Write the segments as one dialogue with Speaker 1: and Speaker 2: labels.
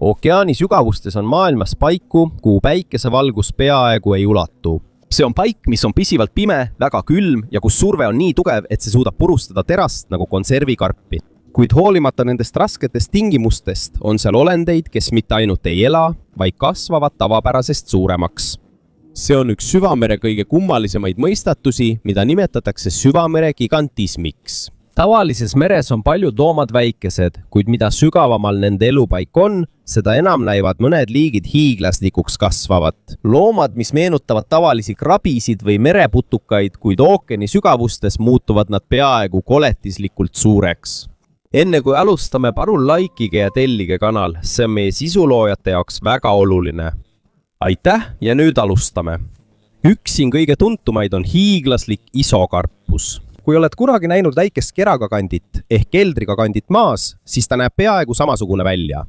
Speaker 1: Ookeani sügavustes on maailmas paiku, kuhu päikesevalgus peaaegu ei ulatu. See on paik, mis on pisivalt pime, väga külm ja kus surve on nii tugev, et see suudab purustada terast nagu konservikarpi. Kuid hoolimata nendest rasketest tingimustest on seal olendeid, kes mitte ainult ei ela, vaid kasvavad tavapärasest suuremaks. See on üks süvamere kõige kummalisemaid mõistatusi, mida nimetatakse süvamere gigantismiks. Tavalises meres on paljud loomad väikesed, kuid mida sügavamal nende elupaik on, seda enam näivad mõned liigid hiiglaslikuks kasvavat. Loomad, mis meenutavad tavalisi krabisid või mereputukaid, kuid ookeani sügavustes muutuvad nad peaaegu koletislikult suureks. Enne kui alustame, palun likeige ja tellige kanal, see on meie sisuloojate jaoks väga oluline. Aitäh ja nüüd alustame. Üks siin kõige tuntumaid on hiiglaslik isokarpus. Kui oled kunagi näinud väikest keragagandit ehk keldrigagandit maas, siis ta näeb peaaegu samasugune välja.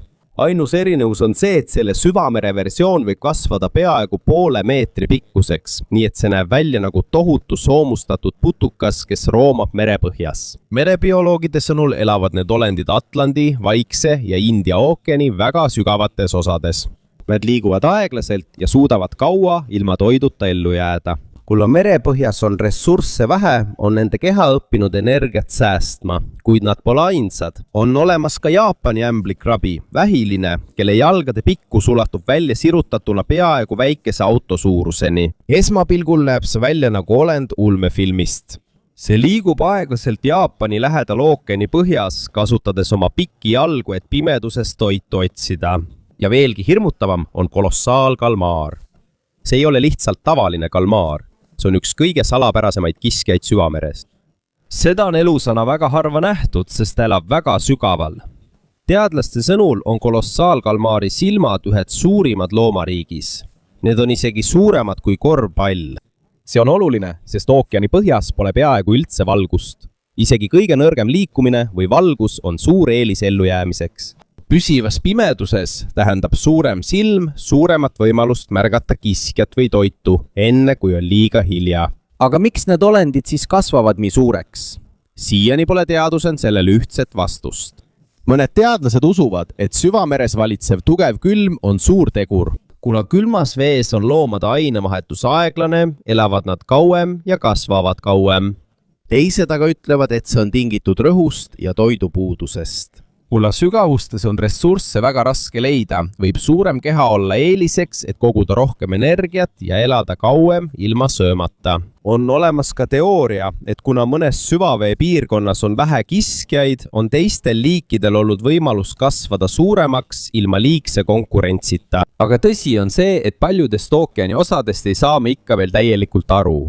Speaker 1: Ainus erinevus on see, et selle süvamere versioon võib kasvada peaaegu 0,5 meetri pikkuseks, nii et see näeb välja nagu tohutu soomustatud putukas, kes roomab merepõhjas. Merebioloogide sõnul elavad need olendid Atlandi, Vaikse ja India ookeani väga sügavates osades. Nad liiguvad aeglaselt ja suudavad kaua ilma toiduta ellu jääda. Kuna merepõhjas on ressursse vähe, on nende keha õppinud energiat säästma, kuid nad pole ainsad. On olemas ka Jaapani ämblikrabi, vähiline, kelle jalgade pikkus ulatub välja sirutatuna peaaegu väikese auto suuruseni. Esmapilgul näeb see välja nagu olend ulmefilmist. See liigub aeglaselt Jaapani lähedal ookeani põhjas, kasutades oma pikki jalgu, et pimeduses toitu otsida. Ja veelgi hirmutavam on kolossaalkalmaar. See ei ole lihtsalt tavaline kalmaar. See on üks kõige salapärasemaid kiskjaid süvameres. Seda on elusana väga harva nähtud, sest ta elab väga sügaval. Teadlaste sõnul on kolossaalkalmaari silmad ühed suurimad loomariigis. Need on isegi suuremad kui korvpall. See on oluline, sest ookeani põhjas pole peaaegu üldse valgust. Isegi kõige nõrgem liikumine või valgus on suur eelis ellujäämiseks. Püsivas pimeduses tähendab suurem silm suuremat võimalust märgata kiskjat või toitu, enne kui on liiga hilja. Aga miks need olendid siis kasvavad nii suureks? Siiani pole teadusel sellele ühtset vastust. Mõned teadlased usuvad, et süvameres valitsev tugev külm on suur tegur. Kuna külmas vees on loomade ainevahetus aeglane, elavad nad kauem ja kasvavad kauem. Teised aga ütlevad, et see on tingitud rõhust ja toidupuudusest. Kuna sügavustes on ressursse väga raske leida, võib suurem keha olla eeliseks, et koguda rohkem energiat ja elada kauem ilma söömata. On olemas ka teooria, et kuna mõnes süvavee piirkonnas on vähe kiskjaid, on teistel liikidel olnud võimalus kasvada suuremaks ilma liigse konkurentsita. Aga tõsi on see, et paljudest ookeani osadest ei saa me ikka veel täielikult aru.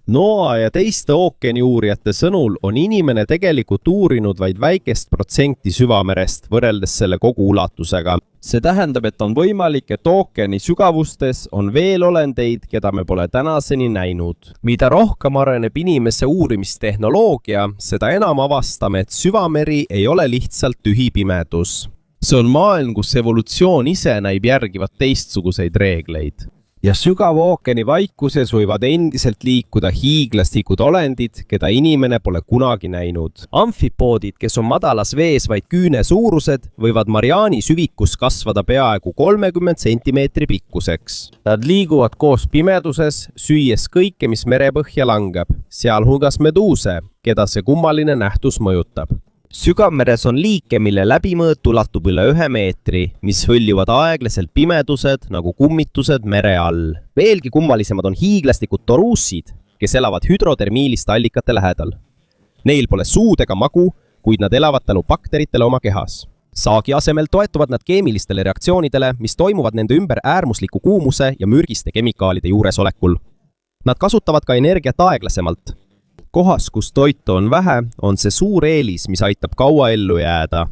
Speaker 1: NOAA ja teiste ookeani uurijate sõnul on inimene tegelikult uurinud vaid väikest protsenti süvamerest võrreldes selle kogu ulatusega. See tähendab, et on võimalik, et ookeani sügavustes on veel olendeid, keda me pole tänaseni näinud. Mida rohkem areneb inimese uurimistehnoloogia, seda enam avastame, et süvameri ei ole lihtsalt tühi pimedus. See on maailm, kus evolutsioon ise näib järgivat teistsuguseid reegleid. Ja sügava ookeani vaikuses võivad endiselt liikuda hiiglaslikud olendid, keda inimene pole kunagi näinud. Amfipoodid, kes on madalas vees vaid küüne suurused, võivad Mariani süvikus kasvada peaaegu 30 centimeetri pikkuseks. Nad liiguvad koos pimeduses, süües kõike, mis merepõhja langeb, sealhulgas meduuse, keda see kummaline nähtus mõjutab. Sügavmeres on liike, mille läbimõõt ulatub üle 1 meetri, mis hõljuvad aeglaselt pimedused nagu kummitused mere all. Veelgi kummalisemad on hiiglaslikud toruussid, kes elavad hüdrotermiiliste allikate lähedal. Neil pole suud ega magu, kuid nad elavad tänu bakteritele oma kehas. Saagi asemel toetuvad nad keemilistele reaktsioonidele, mis toimuvad nende ümber äärmusliku kuumuse ja mürgiste kemikaalide juuresolekul. Nad kasutavad ka energiat aeglasemalt. Kohas, kus toitu on vähe, on see suur eelis, mis aitab kaua ellu jääda.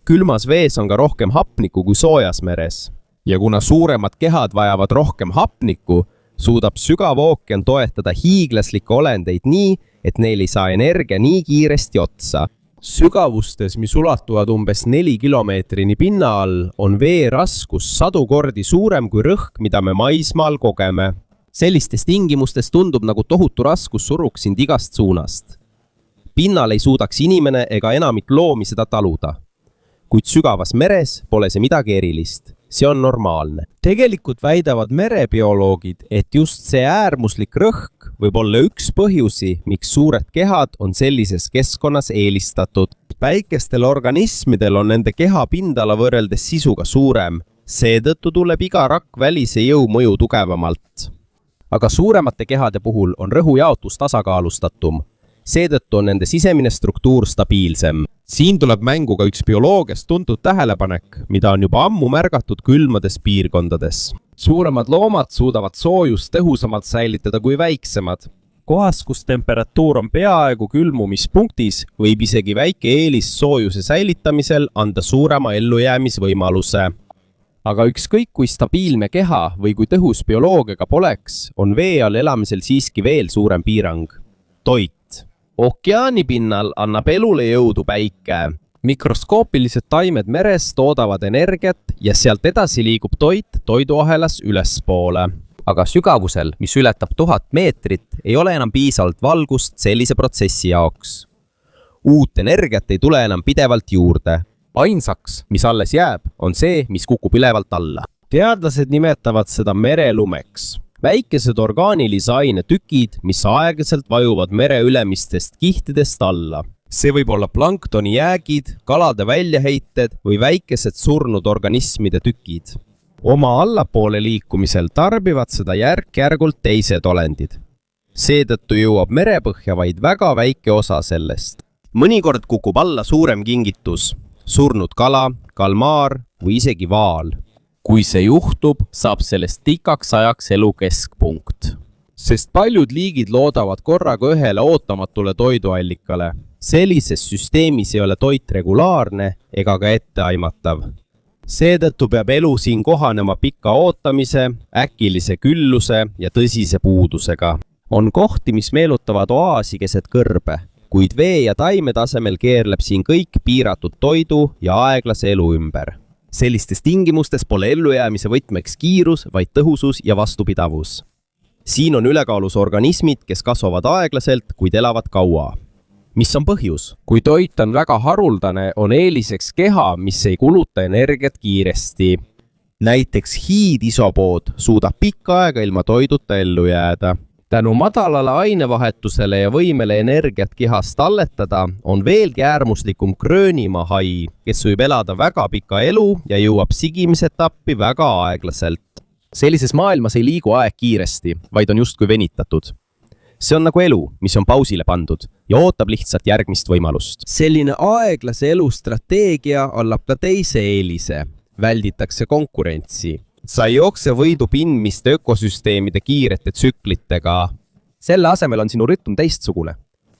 Speaker 1: Külmas vees on ka rohkem hapnikku kui soojas meres. Ja kuna suuremad kehad vajavad rohkem hapnikku, suudab sügav ookean toetada hiiglaslikke olendeid nii, et neil ei saa energia nii kiiresti otsa. Sügavustes, mis ulatuvad umbes 4 kilomeetrini pinna all, on vee raskus 100 kordi suurem kui rõhk, mida me maismaal kogeme. Sellistes tingimustes tundub nagu tohutu raskus suruks sind igast suunast. Pinnal ei suudaks inimene ega enamik loomi seda taluda. kuid sügavas meres pole see midagi erilist. See on normaalne.
Speaker 2: Tegelikult väidavad merebioloogid, et just see äärmuslik rõhk võib olla üks põhjusi, miks suured kehad on sellises keskkonnas eelistatud. Väikestel organismidel on nende keha pindala võrreldes sisuga suurem. Seetõttu tuleb iga rakk välise jõu mõju tugevamalt.
Speaker 1: Aga suuremate kehade puhul on rõhujaotus tasakaalustatum. Seetõttu on nende sisemine struktuur stabiilsem.
Speaker 2: Siin tuleb mängu ka üks bioloogiast tuntud tähelepanek, mida on juba ammu märgatud külmades piirkondades. Suuremad loomad suudavad soojust tõhusamalt säilitada kui väiksemad. Kohas, kus temperatuur on peaaegu külmumispunktis, võib isegi väike eelis soojuse säilitamisel anda suurema ellujäämisvõimaluse. Aga ükskõik kui stabiilne keha või kui tõhus bioloogiaga poleks, on vee all elamisel siiski veel suurem piirang. Toit. Ookeani pinnal annab elule jõudu päike. Mikroskoopilised taimed meres toodavad energiat ja sealt edasi liigub toit toiduahelas ülespoole. Aga sügavusel, mis ületab 1000 meetrit, ei ole enam piisavalt valgust sellise protsessi jaoks. Uut energiat ei tule enam pidevalt juurde. Ainsaks, mis alles jääb, on see, mis kukub ülevalt alla. Teadlased nimetavad seda merelumeks. Väikesed orgaanilise aine tükid, mis aeglaselt vajuvad mere ülemistest kihtidest alla. See võib olla planktoni jäägid, kalade väljaheited või väikesed surnud organismide tükid. Oma allapoole liikumisel tarbivad seda järk-järgult teised olendid. Seetõttu jõuab merepõhja vaid väga väike osa sellest. Mõnikord kukub alla suurem kingitus, surnud kala, kalmaar või isegi vaal. Kui see juhtub, saab sellest pikaks ajaks elu keskpunkt. Sest paljud liigid loodavad korraga ühele ootamatule toiduallikale. Sellises süsteemis ei ole toit regulaarne ega ka etteaimatav. Seetõttu peab elu siin kohanema pika ootamise, äkilise külluse ja tõsise puudusega. On kohti, mis meelutavad oaasi keset kõrbe, kuid vee ja taime tasemel keerleb siin kõik piiratud toidu ja aeglase elu ümber. Sellistes tingimustes pole ellujäämise võtmeks kiirus, vaid tõhusus ja vastupidavus. Siin on ülekaalus organismid, kes kasvavad aeglaselt, kuid elavad kaua. Mis on põhjus? Kui toit on väga haruldane, on eeliseks keha, mis ei kuluta energiat kiiresti. Näiteks hiidisopood suudab pikka aega ilma toiduta ellu jääda. Tänu madalale ainevahetusele ja võimele energiat kehast talletada on veelgi äärmuslikum Gröönimaa hai, kes võib elada väga pika elu ja jõuab sigimisetappi väga aeglaselt. Sellises maailmas ei liigu aeg kiiresti, vaid on justkui venitatud. See on nagu elu, mis on pausile pandud ja ootab lihtsalt järgmist võimalust. Selline aeglase elu strateegia annab ka teise eelise. Välditakse konkurentsi. Sa ei jookse võidu pindmiste ökosüsteemide kiirete tsüklitega. Selle asemel on sinu rütm teistsugune.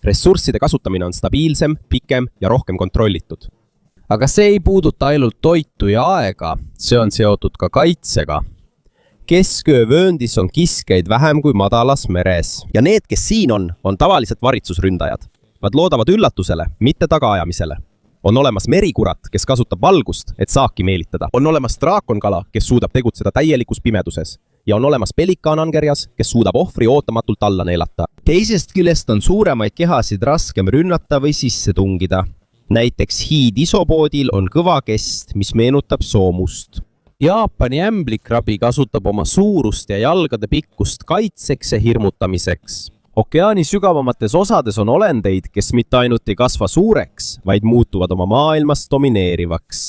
Speaker 2: Ressursside kasutamine on stabiilsem, pikem ja rohkem kontrollitud. Aga see ei puuduta ainult toitu ja aega, see on seotud ka kaitsega. Kesköövööndis on kiskeid vähem kui madalas meres. Ja need, kes siin on tavaliselt varitsusründajad. Nad loodavad üllatusele, mitte tagaajamisele. On olemas merikurat, kes kasutab valgust, et saaki meelitada. On olemas draakonkala, kes suudab tegutseda täielikus pimeduses. Ja on olemas pelikaanangerjas, kes suudab ohvri ootamatult alla neelata. Teisest küljest on suuremaid kehasid raskem rünnata või sisse tungida. Näiteks hiidisopoodil on kõva kest, mis meenutab soomust. Jaapani ämblikrabi kasutab oma suurust ja jalgade pikkust kaitseks ja hirmutamiseks. Okeaani sügavamates osades on olendeid, kes mitte ainult ei kasva suureks, vaid muutuvad oma maailmas domineerivaks.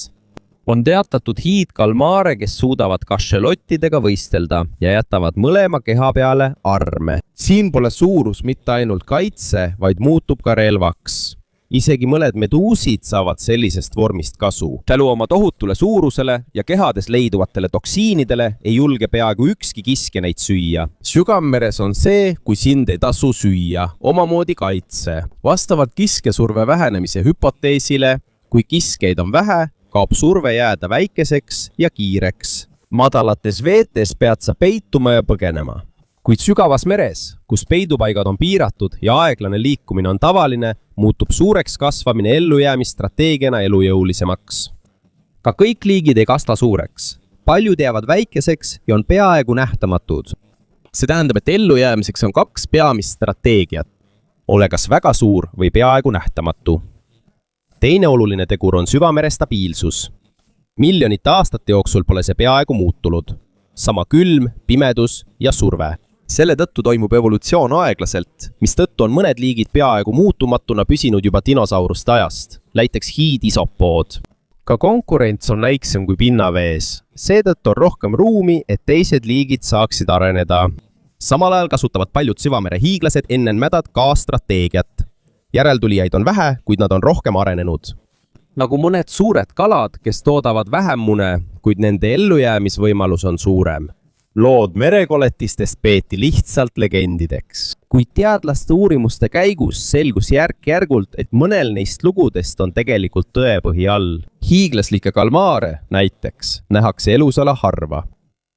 Speaker 2: On teatatud hiidkalmaare, kes suudavad kašelottidega võistelda ja jätavad mõlema keha peale arme. Siin pole suurus mitte ainult kaitse, vaid muutub ka relvaks. Isegi mõned meduusid saavad sellisest vormist kasu. Tänu oma tohutule suurusele ja kehades leiduvatele toksiinidele ei julge peaaegu ükski kiske neid süüa. Sügavmeres on see, kui sind ei tasu süüa, omamoodi kaitse. Vastavalt kiskesurve vähenemise hüpoteesile, kui kiskeid on vähe, kaob surve jääda väikeseks ja kiireks. Madalates veetes pead sa peituma ja põgenema. Kuid sügavas meres, kus peidupaigad on piiratud ja aeglane liikumine on tavaline, muutub suureks kasvamine ellujäämisstrateegiana elujõulisemaks. Ka kõik liigid ei kasva suureks. Paljud jäävad väikeseks ja on peaaegu nähtamatud. See tähendab, et ellujäämiseks on 2 peamist strateegiat. Ole kas väga suur või peaaegu nähtamatu.
Speaker 1: teine oluline tegur on süvamere stabiilsus. Miljonite aastate jooksul pole see peaaegu muutunud. Sama külm, pimedus ja surve. Selle tõttu toimub evolutsioon aeglaselt, mistõttu on mõned liigid peaaegu muutumatuna püsinud juba dinosauruste ajast, näiteks hiidisopood. Ka konkurents on väiksem kui pinnavees, seetõttu on rohkem ruumi, et teised liigid saaksid areneda. Samal ajal kasutavad paljud süvamere hiiglased enne-mädad ka strateegiat. Järeltulijaid on vähe, kuid nad on rohkem arenenud. Nagu mõned suured kalad, kes toodavad vähem mune, kuid nende ellujäämisvõimalus on suurem. Lood merekoletistest peeti lihtsalt legendideks. Kuid teadlaste uurimuste käigus selgus järk-järgult, et mõnel neist lugudest on tegelikult tõepõhi all. Hiiglaslikke kalmaare, näiteks, nähakse elusala harva.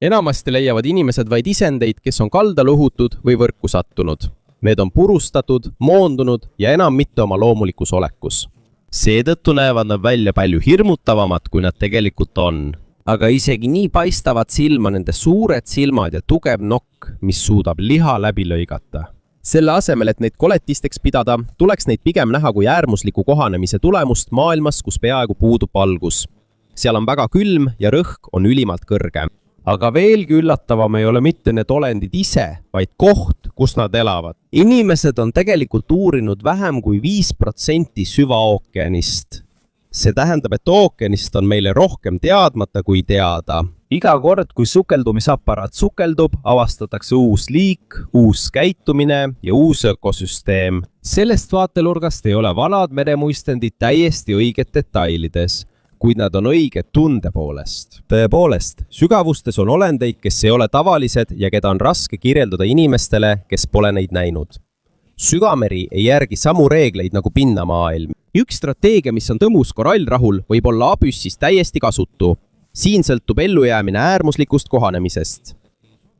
Speaker 1: Enamasti leiavad inimesed vaid isendeid, kes on kaldale uhutud või võrku sattunud. Need on purustatud, moondunud ja enam mitte oma loomulikus olekus. Seetõttu näevad nad välja palju hirmutavamad, kui nad tegelikult on. Aga isegi nii paistavad silma nende suured silmad ja tugev nokk, mis suudab liha läbi lõigata. Selle asemel, et neid koletisteks pidada, tuleks neid pigem näha kui äärmusliku kohanemise tulemust maailmas, kus peaaegu puudub valgus. Seal on väga külm ja rõhk on ülimalt kõrge. Aga veelgi üllatavam ei ole mitte need olendid ise, vaid koht, kus nad elavad. Inimesed on tegelikult uurinud vähem kui 5% süvaookeanist. See tähendab, et ookeanist on meile rohkem teadmata kui teada. Iga kord, kui sukeldumisaparaat sukeldub, avastatakse uus liik, uus käitumine ja uus ökosüsteem. Sellest vaatelurgast ei ole vanad meremuistendid täiesti õiged detailides, kuid nad on õiged tunde poolest. Tõepoolest, sügavustes on olendeid, kes ei ole tavalised ja keda on raske kirjeldada inimestele, kes pole neid näinud. Sügameri ei järgi samu reegleid nagu pinnamaailm. Üks strateegia, mis on tõmus korallrahul, võib olla abüssis täiesti kasutu. Siin sõltub ellujäämine äärmuslikust kohanemisest.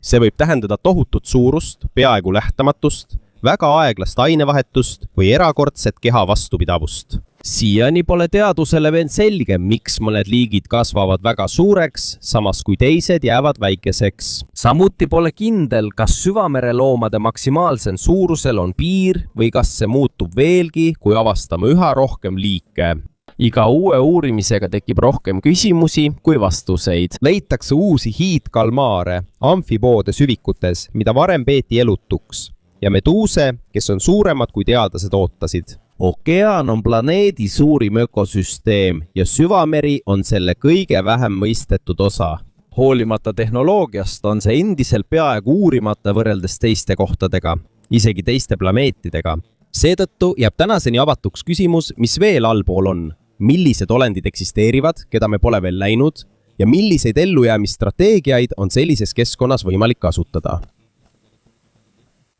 Speaker 1: See võib tähendada tohutut suurust, peaaegu lähtamatust, väga aeglast ainevahetust või erakordset keha vastupidavust. Siiani pole teadusele veel selge, miks mõned liigid kasvavad väga suureks, samas kui teised jäävad väikeseks. Samuti pole kindel, kas süvamere loomade maksimaalsel suurusel on piir või kas see muutub veelgi, kui avastame üha rohkem liike. Iga uue uurimisega tekib rohkem küsimusi kui vastuseid. Leitakse uusi hiidkalmaare, amfipoode süvikutes, mida varem peeti elutuks, ja meduuse, kes on suuremad kui teadlased ootasid. Okeaan on planeedi suurim ökosüsteem ja süvameri on selle kõige vähem mõistetud osa. Hoolimata tehnoloogiast on see endiselt peaaegu uurimata võrreldes teiste kohtadega, isegi teiste planeetidega. Seetõttu jääb tänaseni avatuks küsimus, mis veel allpool on. Millised olendid eksisteerivad, keda me pole veel näinud, ja milliseid ellujäämisstrateegiaid on sellises keskkonnas võimalik kasutada.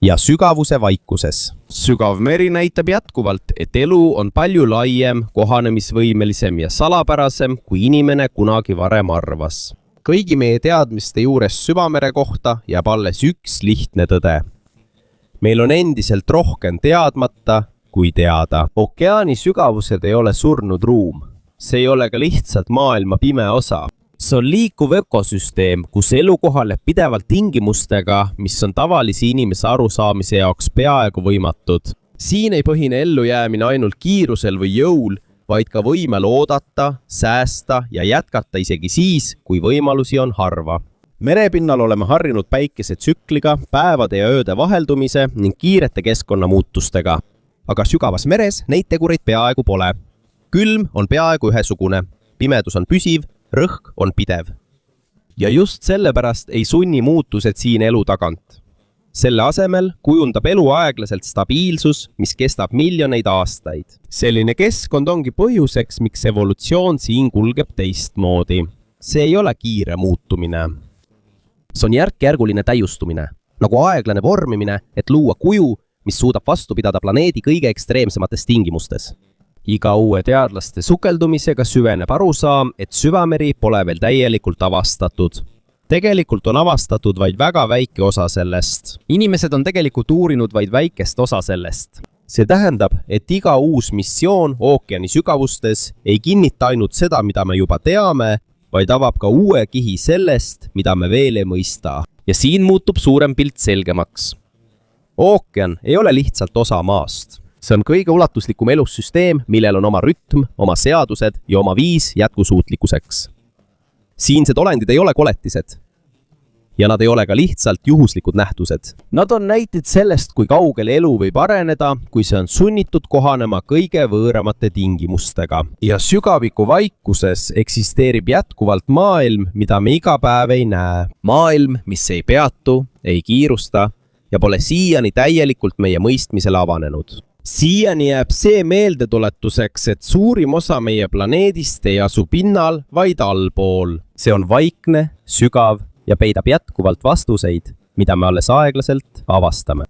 Speaker 1: Ja sügavuse vaikuses. Sügav meri näitab jätkuvalt, et elu on palju laiem, kohanemisvõimelisem ja salapärasem, kui inimene kunagi varem arvas. Kõigi meie teadmiste juures süvamere kohta jääb alles üks lihtne tõde. Meil on endiselt rohkem teadmata kui teada. Okeaani sügavused ei ole surnud ruum. See ei ole ka lihtsalt maailma pime osa. See on liikuv ökosüsteem, kus elu kohaneb pidevalt tingimustega, mis on tavalisi inimese arusaamise jaoks peaaegu võimatud. Siin ei põhine ellujäämine ainult kiirusel või jõul, vaid ka võimel oodata, säästa ja jätkata isegi siis, kui võimalusi on harva. Merepinnal oleme harjunud päikesetsükliga, päevade ja ööde vaheldumise ning kiirete keskkonnamuutustega. Aga sügavas meres neid tegureid peaaegu pole. Külm on peaaegu ühesugune, pimedus on püsiv, rõhk on pidev. Ja just sellepärast ei sunni muutused siin elu tagant. Selle asemel kujundab elu aeglaselt stabiilsus, mis kestab miljoneid aastaid. Selline keskkond ongi põhjuseks, miks evolutsioon siin kulgeb teistmoodi. See ei ole kiire muutumine. See on järk-järguline täiustumine, nagu aeglane vormimine, et luua kuju, mis suudab vastu pidada planeedi kõige ekstreemsemates tingimustes. Iga uue teadlaste sukeldumisega süveneb arusaam, et süvameri pole veel täielikult avastatud. Tegelikult on avastatud vaid väga väike osa sellest. Inimesed on tegelikult uurinud vaid väikest osa sellest. See tähendab, et iga uus missioon ookeani sügavustes ei kinnita ainult seda, mida me juba teame, vaid avab ka uue kihi sellest, mida me veel ei mõista. Ja siin muutub suurem pilt selgemaks. Ookean ei ole lihtsalt osa maast. see on kõige ulatuslikum elussüsteem, millel on oma rütm, oma seadused ja oma viis jätkusuutlikkuseks. Siinsed olendid ei ole koletised. Ja nad ei ole ka lihtsalt juhuslikud nähtused. Nad on näited sellest, kui kaugel elu võib areneda, kui see on sunnitud kohanema kõige võõramate tingimustega. Ja sügaviku vaikuses eksisteerib jätkuvalt maailm, mida me iga päev ei näe. Maailm, mis ei peatu, ei kiirusta ja pole siiani täielikult meie mõistmisele avanenud. Siiani jääb see meeldetuletuseks, et suurim osa meie planeedist ei asu pinnal, vaid allpool. See on vaikne, sügav ja peidab jätkuvalt vastuseid, mida me alles aeglaselt avastame.